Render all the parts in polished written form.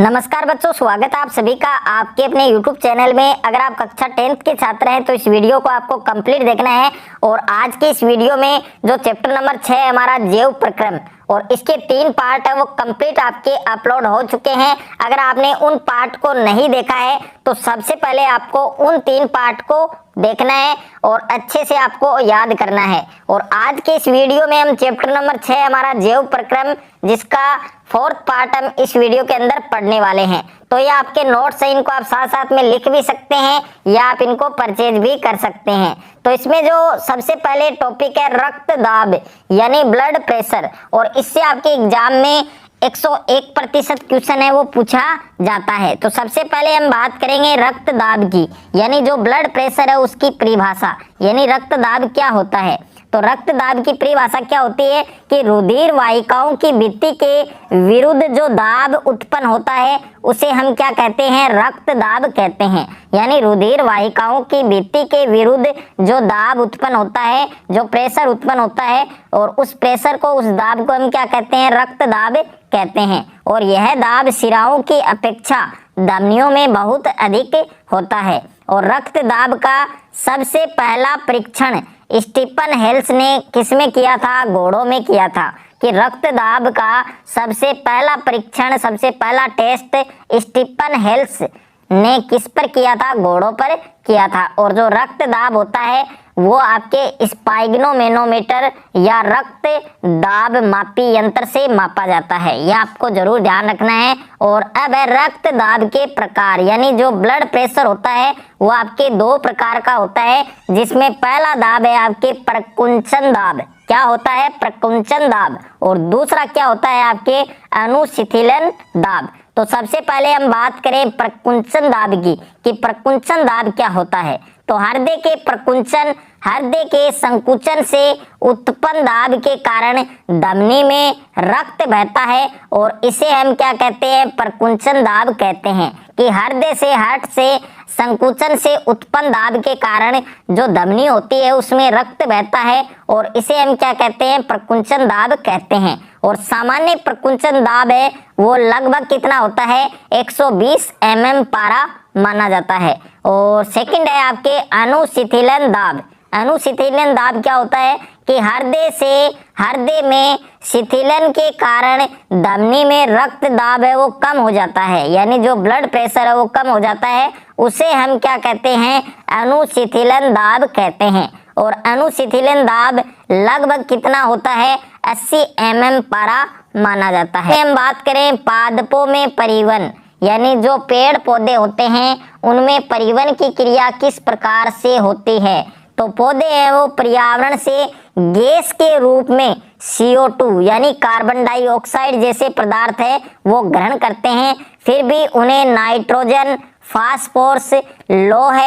नमस्कार बच्चों, स्वागत है आप सभी का आपके अपने YouTube चैनल में। अगर आप कक्षा 10th के छात्र हैं तो इस वीडियो को आपको कंप्लीट देखना है। और आज के इस वीडियो में जो चैप्टर नंबर 6 है हमारा जैव प्रक्रम, और इसके 3 पार्ट है वो कंप्लीट आपके अपलोड हो चुके हैं। अगर आपने उन पार्ट को नहीं देखा है तो सबसे पहले आपको उन 3 पार्ट को देखना है और अच्छे से आपको याद करना है। और आज के इस वीडियो में हम चैप्टर नंबर 6 हमारा जैव प्रक्रम, जिसका 4th पार्ट हम इस वीडियो के अंदर पढ़ने वाले हैं। तो ये आपके नोट्स हैं, इनको आप साथ साथ में लिख भी सकते हैं या आप इनको परचेज भी कर सकते हैं। तो इसमें जो सबसे पहले टॉपिक है रक्त दाब यानी ब्लड प्रेशर, और इससे आपके एग्जाम में 101% क्वेश्चन है वो पूछा जाता है। तो सबसे पहले हम बात करेंगे रक्त दाब की, यानी जो ब्लड प्रेशर है उसकी परिभाषा, यानी रक्त दाब क्या होता है। तो रक्त दाब की परिभाषा क्या होती है कि रुधिर वाहिकाओं की भित्ति के विरुद्ध जो दाब उत्पन्न होता है उसे हम क्या कहते हैं, रक्त दाब कहते हैं। यानी रुधिर वाहिकाओं की भित्ति के विरुद्ध जो दाब उत्पन्न होता है, जो प्रेशर उत्पन्न होता है, और उस प्रेशर को, उस दाब को हम क्या कहते हैं, रक्त दाब कहते हैं। और यह दाब शिराओं की अपेक्षा धमनियों में बहुत अधिक होता है। और रक्त दाब का सबसे पहला परीक्षण स्टीफन हेल्स ने किसमें किया था, घोड़ों में किया था। कि रक्त दाब का सबसे पहला परीक्षण, सबसे पहला टेस्ट स्टीफन हेल्स ने किस पर किया था, घोड़ों पर किया था। और जो रक्त दाब होता है वो आपके स्पाइग्नोमेनोमीटर या रक्त दाब मापी यंत्र से मापा जाता है, यह आपको जरूर ध्यान रखना है। और अब है रक्त दाब के प्रकार, यानी जो ब्लड प्रेशर होता है वो आपके 2 प्रकार का होता है, जिसमें पहला दाब है आपके प्रकुंचन दाब। क्या होता है, प्रकुंचन दाब। और दूसरा क्या होता है आपके अनुशिथिलन दाब। तो सबसे पहले हम बात करें प्रकुंचन दाब की, कि प्रकुंचन दाब क्या होता है। तो हृदय के प्रकुंचन, हृदय के संकुचन से उत्पन्न दाब के कारण धमनी में रक्त बहता है, और इसे हम क्या कहते हैं, प्रकुंचन दाब कहते हैं। कि हृदय से, हार्ट से संकुचन से उत्पन्न दाब के कारण जो धमनी होती है उसमें रक्त बहता है, और इसे हम क्या कहते हैं, प्रकुंचन दाब कहते हैं। और सामान्य प्रकुंचन दाब है वो लगभग कितना होता है, 120 mm पारा माना जाता है। और सेकंड है आपके अनुशिथिलन दाब। अनुशिथिलन दाब क्या होता है कि हृदय में शिथिलन के कारण धमनी में रक्त दाब है वो कम हो जाता है, यानी जो ब्लड प्रेशर है वो कम हो जाता है, उसे हम क्या कहते हैं, अनुशिथिलन दाब कहते हैं। और अनुशिथिलन दाब लगभग कितना होता है, 80 mm पारा माना जाता है। हम बात करें पादपों में परिवहन, यानी जो पेड़ पौधे होते हैं उनमें परिवहन की क्रिया किस प्रकार से होती है। तो पौधे हैं वो पर्यावरण से गैस के रूप में CO2 यानी कार्बन डाइऑक्साइड जैसे पदार्थ है वो ग्रहण करते हैं, फिर भी उन्हें नाइट्रोजन, फास्फोरस, लौह,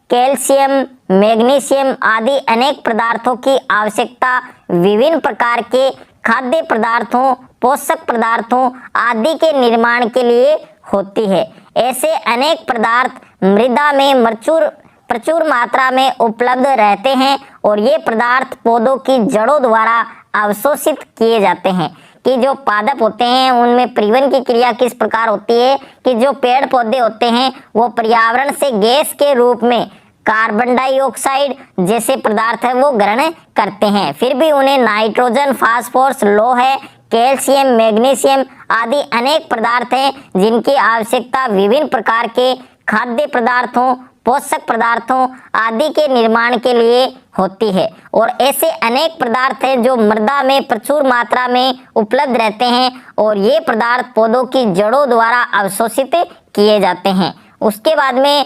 कैल्शियम, मैग्नीशियम आदि अनेक पदार्थों की आवश्यकता विभिन्न प्रकार के खाद्य पदार्थों, पोषक पदार्थों आदि के निर्माण के लिए होती है। ऐसे अनेक पदार्थ मृदा में प्रचुर मात्रा में उपलब्ध रहते हैं, और ये पदार्थ पौधों की जड़ों द्वारा अवशोषित किए जाते हैं। कि जो पादप होते हैं उनमें परिवहन की क्रिया किस प्रकार होती है कि जो पेड़ पौधे होते हैं वो पर्यावरण से गैस के रूप में कार्बन डाइऑक्साइड जैसे पदार्थ है वो ग्रहण करते हैं, फिर भी उन्हें नाइट्रोजन, फास्फोरस, लौह, कैल्शियम, मैग्नीशियम आदि अनेक पदार्थ हैं जिनकी आवश्यकता विभिन्न प्रकार के खाद्य पदार्थों, पोषक पदार्थों आदि के निर्माण के लिए होती है। और ऐसे अनेक पदार्थ हैं जो मृदा में प्रचुर मात्रा में उपलब्ध रहते हैं, और ये पदार्थ पौधों की जड़ों द्वारा अवशोषित किए जाते हैं। उसके बाद में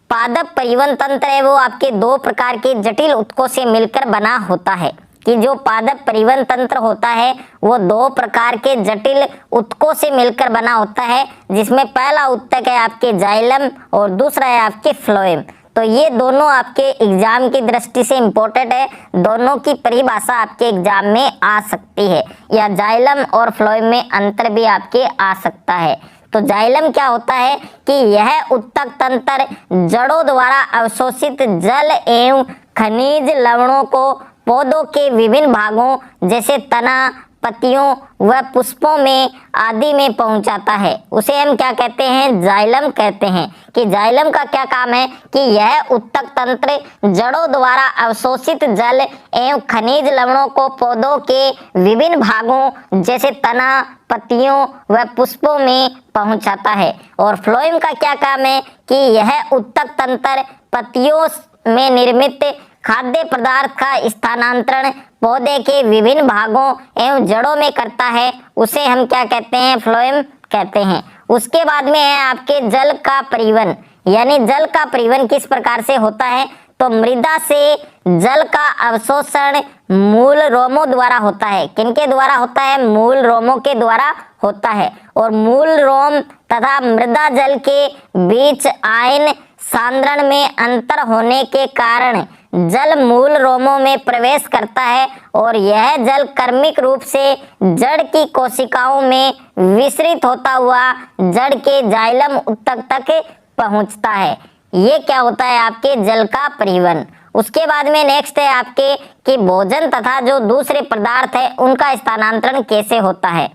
पादप परिवहन तंत्र है वो आपके 2 प्रकार के जटिल ऊतकों से मिलकर बना होता है। कि जो पादप परिवहन तंत्र होता है वो 2 प्रकार के जटिल ऊतकों से मिलकर बना होता है, जिसमें पहला ऊतक है आपके जाइलम और दूसरा है आपके फ्लोएम। तो ये दोनों आपके एग्जाम की दृष्टि से इम्पोर्टेंट है, दोनों की परिभाषा आपके एग्जाम में आ सकती है, या जाइलम और फ्लोएम में अंतर भी आपके आ सकता है। तो जाइलम क्या होता है कि यह ऊतक तंत्र जड़ों द्वारा अवशोषित जल एवं खनिज लवणों को पौधों के विभिन्न भागों जैसे तना, पत्तियों व पुष्पों में आदि में पहुंचाता है, उसे हम क्या कहते हैं, जाइलम कहते हैं। कि जाइलम का क्या काम है कि यह उत्तक तंत्र जड़ों द्वारा अवशोषित जल एवं खनिज लवणों को पौधों के विभिन्न भागों जैसे तना, पत्तियों व पुष्पों में पहुंचाता है। और फ्लोएम का क्या काम है कि यह उत्तक तंत्र पत्तियों में निर्मित खाद्य पदार्थ का स्थानांतरण पौधे के विभिन्न भागों एवं जड़ों में करता है, उसे हम क्या कहते हैं, फ्लोएम कहते हैं। उसके बाद में है आपके जल का परिवहन, यानी जल का परिवहन किस प्रकार से होता है, तो मृदा से जल का अवशोषण मूल रोमों द्वारा होता है। किनके द्वारा होता है, मूल रोमों के द्वारा होता है। और मूल रोम तथा मृदा जल के बीच आयन सांद्रण में अंतर होने के कारण जल मूल रोमों में प्रवेश करता है और यह जल क्रमिक रूप से जड़ की कोशिकाओं में विसरित होता हुआ जड़ के जाइलम उत्तक तक पहुंचता है। ये क्या होता है, आपके जल का परिवहन। उसके बाद में नेक्स्ट है आपके कि भोजन तथा जो दूसरे पदार्थ है उनका स्थानांतरण कैसे होता है,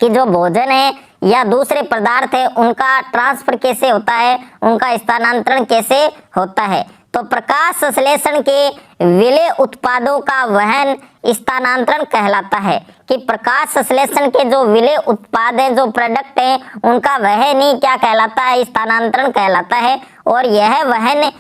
कि जो भोजन है या दूसरे पदार्थ है उनका ट्रांसफर कैसे होता है, उनका स्थानांतरण कैसे होता है। तो प्रकाश संश्लेषण के विलेय उत्पादों का वहन स्थानांतरण कहलाता है। कि प्रकाश संश्लेषण के जो विलेय उत्पाद हैं, जो प्रोडक्ट हैं, उनका वहन ही क्या कहलाता है, स्थानांतरण कहलाता है। और यह वहन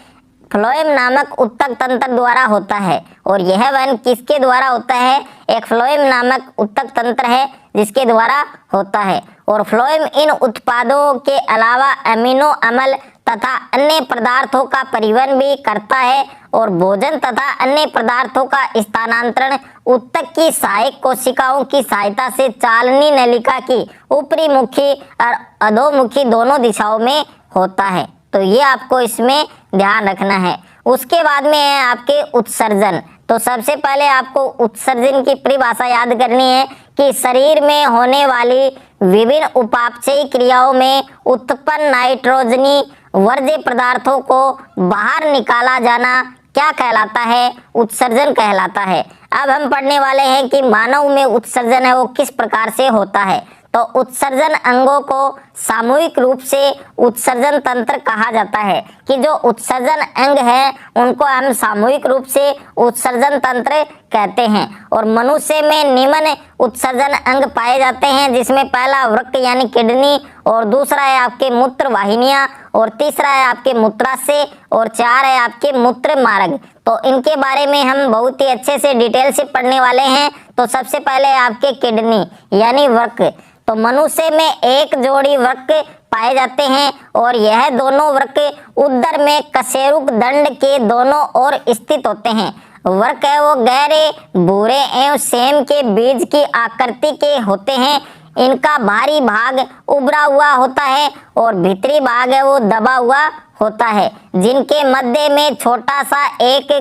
फ्लोएम नामक उत्तक तंत्र द्वारा होता है। और यह वहन किसके द्वारा होता है, एक फ्लोएम नामक उत्तक तंत्र है जिसके द्वारा होता है। और फ्लोएम इन उत्पादों के अलावा अमीनो अम्ल तथा अन्य पदार्थों का परिवहन भी करता है। और भोजन तथा अन्य पदार्थों का स्थानांतरण उत्तक की सहायक कोशिकाओं की सहायता से चालनी नलिका की ऊपरी मुखी और अधोमुखी दोनों दिशाओं में होता है। तो ये आपको इसमें ध्यान रखना है। उसके बाद में है आपके उत्सर्जन। तो सबसे पहले आपको उत्सर्जन की परिभाषा याद करनी है कि शरीर में होने वाली विभिन्न उपापचयी क्रियाओं में उत्पन्न नाइट्रोजनी वर्ज्य पदार्थों को बाहर निकाला जाना क्या कहलाता है, उत्सर्जन कहलाता है। अब हम पढ़ने वाले हैं कि मानव में उत्सर्जन है वो किस प्रकार से होता है। तो उत्सर्जन अंगों को सामूहिक रूप से उत्सर्जन तंत्र कहा जाता है। कि जो उत्सर्जन अंग है उनको हम सामूहिक रूप से उत्सर्जन तंत्र कहते हैं। और मनुष्य में निम्न उत्सर्जन अंग पाए जाते हैं, जिसमें पहला वृक्क यानी किडनी, और दूसरा है आपके मूत्र वाहिनियां, और तीसरा है आपके मूत्राशय, और चार है आपके मूत्र मार्ग। तो इनके बारे में हम बहुत ही अच्छे से डिटेल से पढ़ने वाले हैं। तो सबसे पहले आपके किडनी यानी वृक्क। तो मनुष्य में एक जोड़ी वृक्क पाए जाते हैं और यह दोनों वृक्क उदर में कशेरुक दंड के दोनों ओर स्थित होते हैं। वृक्क है वो गहरे भूरे एवं सेम के बीज की आकृति के होते हैं। इनका बाहरी भाग उभरा हुआ होता है और भीतरी भाग है वो दबा हुआ होता है, जिनके मध्य में छोटा सा एक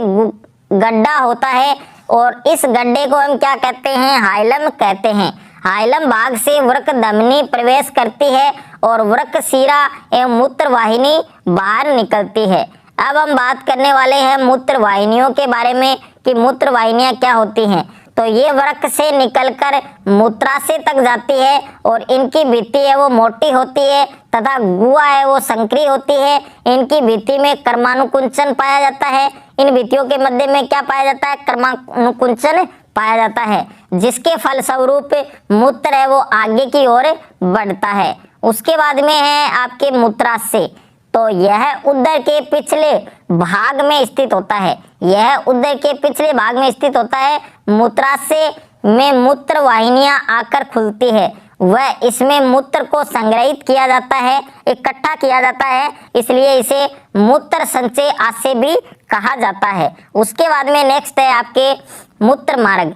गड्ढा होता है। और इस गड्ढे को हम क्या कहते हैं, हाइलम कहते हैं। हाइलम भाग से वृक्क धमनी प्रवेश करती है और वृक्क शिरा एवं मूत्र वाहिनी बाहर निकलती है। अब हम बात करने वाले हैं मूत्र वाहिनियों के बारे में कि मूत्र वाहिनियां क्या होती हैं। तो ये वृक्क से निकलकर मूत्राशय तक जाती है और इनकी भित्ति है वो मोटी होती है तथा गुहा है वो संकरी होती है। इनकी भित्ति में कर्मानुकुंचन पाया जाता है। इन भित्तियों के मध्य में क्या पाया जाता है, कर्मानुकुंचन पाया जाता है, जिसके फलस्वरूप मूत्र है वो आगे की ओर बढ़ता है। उसके बाद में है आपके मूत्राशय। तो यह उदर के पिछले भाग में स्थित होता है। यह उदर के पिछले भाग में स्थित होता है। मूत्राशय में मूत्र वाहिनियां आकर खुलती है। वह इसमें मूत्र को संग्रहित किया जाता है, इकट्ठा किया जाता है, इसलिए इसे मूत्र संचय आशय भी कहा जाता है। उसके बाद में नेक्स्ट है आपके मूत्र मार्ग।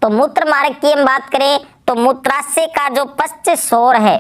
तो मूत्र मार्ग की हम बात करें तो मूत्राशय का जो पश्च छोर है,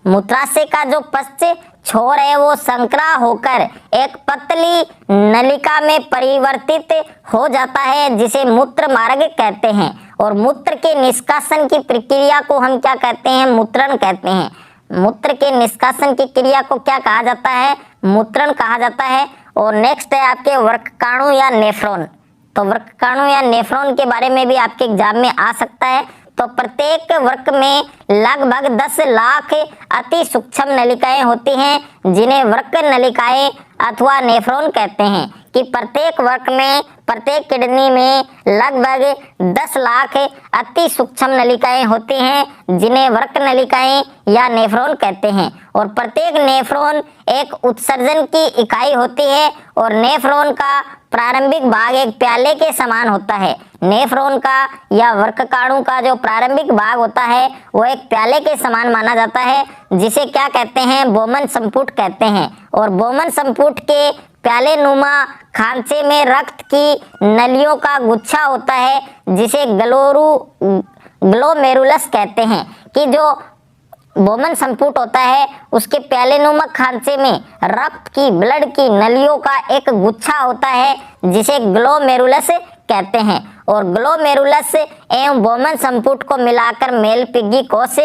मूत्राशय का जो पश्च छोर है वो संकरा होकर एक पतली नलिका में परिवर्तित हो जाता है, जिसे मूत्र मार्ग कहते हैं। और मूत्र के निष्कासन की प्रक्रिया को हम क्या कहते हैं, मूत्रण कहते हैं। मूत्र के निष्कासन की क्रिया को क्या कहा जाता है, मूत्रण कहा जाता है। और नेक्स्ट है आपके वृक्काणु या नेफ्रॉन। तो वर्ककाणु या नेफ्रॉन के बारे में भी आपके एग्जाम में आ सकता है। तो प्रत्येक वृक्क में लगभग 10 लाख अति सूक्ष्म नलिकाएं होती हैं जिन्हें वृक्क नलिकाएं अथवा नेफ्रॉन कहते हैं। कि प्रत्येक वृक्क में, प्रत्येक किडनी में लगभग 10 लाख अति सूक्ष्म नलिकाएं होती हैं जिन्हें वृक्क नलिकाएं या नेफ्रॉन कहते हैं। और प्रत्येक नेफ्रॉन एक उत्सर्जन की इकाई होती है और नेफ्रॉन का प्रारंभिक भाग एक प्याले के समान होता है। नेफ्रॉन का या वर्ककाणु का जो प्रारंभिक भाग होता है वो एक प्याले के समान माना जाता है, जिसे क्या कहते हैं, बोमन संपुट कहते हैं। और बोमन संपुट के प्याले नुमा खांचे में रक्त की नलियों का गुच्छा होता है जिसे ग्लोमेरुलस कहते हैं। कि जो बोमन संपुट होता है उसके प्याले नुमा खांचे में रक्त की, ब्लड की नलियों का एक गुच्छा होता है जिसे ग्लोमेरुलस कहते हैं। और ग्लोमेरुलस एवं बोमन संपुट को मिलाकर मेलपिग्गी कोश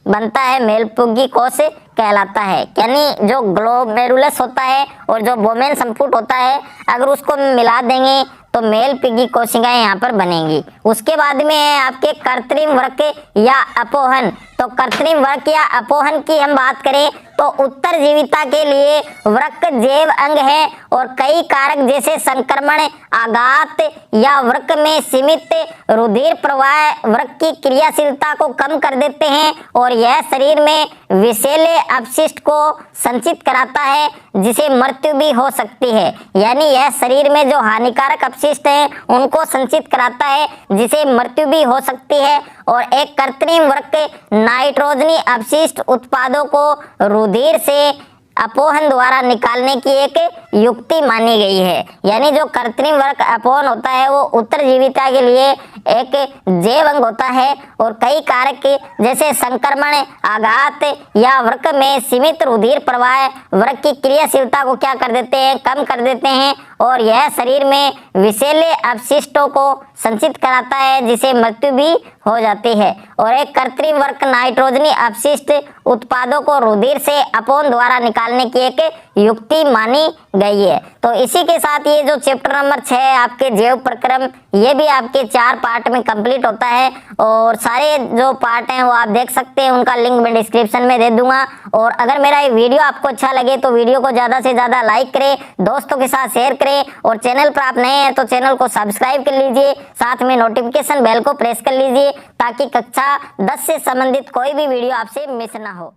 बनता है, मेलपिग्गी कोश कहलाता है। यानी जो ग्लोमेरुलस होता है और जो बोमेन संपुट होता है, अगर उसको मिला देंगे तो मेलपिग्गी कोशिकाएं यहाँ पर बनेंगी। उसके बाद में है आपके कृत्रिम वृक्क या अपोहन। तो कृत्रिम वृक्क या अपोहन की हम बात करें तो उत्तरजीविता के लिए वृक्क जैव अंग है और कई कारक जैसे संक्रमण, आघात या वृक्क में सीमित रुधिर प्रवाह वृक्क की क्रियाशीलता को कम कर देते हैं और यह शरीर में विषैले अपशिष्ट को संचित कराता है जिसे मृत्यु भी हो सकती है। यानी यह शरीर में जो हानिकारक अपशिष्ट हैं उनको संचित कराता है जिसे मृत्यु भी हो सकती है। और एक कृत्रिम वृक्क नाइट्रोजनी अपशिष्ट उत्पादों को रुधिर से अपोहन द्वारा निकालने की एक युक्ति मानी गई है। यानी जो कृत्रिम वृक्क अपोहन होता है वो उत्तरजीविता के लिए एक जैव अंग होता है और कई कारक जैसे संक्रमण, आघात या वृक्क में सीमित रुधिर प्रवाह वृक्क की क्रियाशीलता को क्या कर देते हैं, कम कर देते हैं और यह शरीर में विषैले अपशिष्टों को संचित कराता है जिसे मृत्यु भी हो जाती है। और एक कृत्रिम वृक्क नाइट्रोजनी अपशिष्ट उत्पादों को रुधिर से अपोहन द्वारा निकालने की एक युक्ति मानी गई है। तो इसी के साथ ये जो चैप्टर नंबर 6 है आपके जैव प्रक्रम, ये भी आपके 4 पार्ट में कंप्लीट होता है। और सारे जो पार्ट हैं वो आप देख सकते हैं, उनका लिंक मैं डिस्क्रिप्शन में दे दूंगा। और अगर मेरा ये वीडियो आपको अच्छा लगे तो वीडियो को ज़्यादा से ज़्यादा लाइक करें, दोस्तों के साथ शेयर करें और चैनल पर आप नए हैं तो चैनल को सब्सक्राइब कर लीजिए, साथ में नोटिफिकेशन बेल को प्रेस कर लीजिए ताकि कक्षा 10 से संबंधित कोई भी वीडियो आपसे मिस ना हो।